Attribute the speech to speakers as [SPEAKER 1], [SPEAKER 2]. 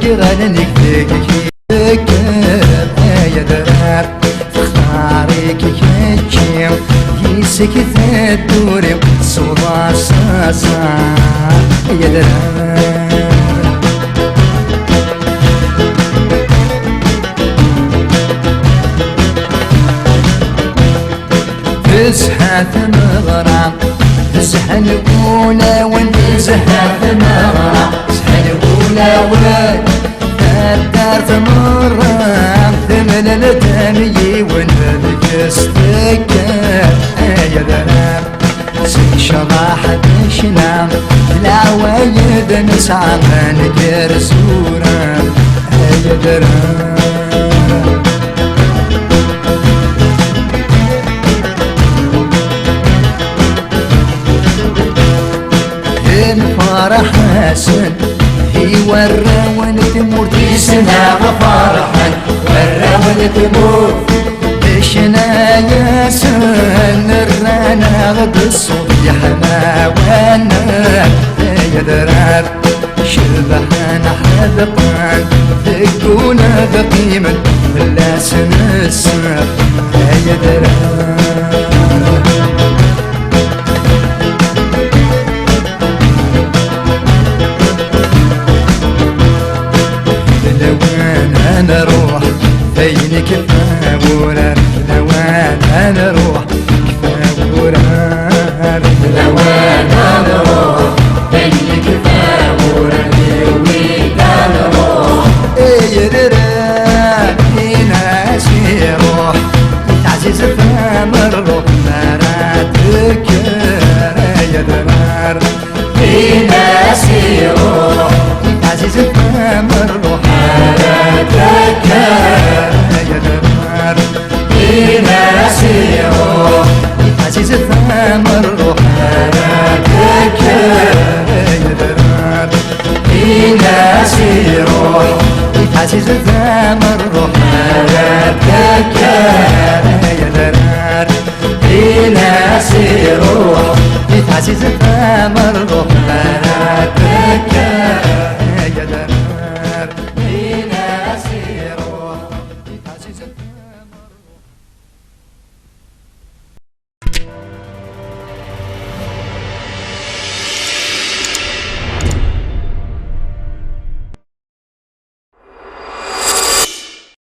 [SPEAKER 1] قران نكتك يا درار تختاري كيكيم يسكت الدوري صودا ساسا يا درار تزهى ثمغرة تزهى الأولى وانتزهى ثمغرة تزهى الأولى والدار ثمرة ثمن الدمي ونبكستك يا ذنب سي شراحة شنام العوايد نسعى من كرسورة يا ذنب فرح حسن هي ورا ونتمور تسنا فرحا ورا ونتمور إشنا يا سن الرانا غد الصبح حماوانا يا درار شبحنا حذقان ذكونا ذقيما لا سنسر يا درار أنا روح بينك كفاورة لوان أنا روح كفاورة لوان أنا روح بينك كفاورة لويك أنا روح إيه درا ناسي روح تعزيز فامر روح مراتك يا درار ناسي روح تعزيز فامر روح يا درار ناسيرو عزيز ثامر روح هلاكك يا درار ناسيرو عزيز ثامر روح هلاكك يا درار ناسيرو عزيز ثامر روح هلاكك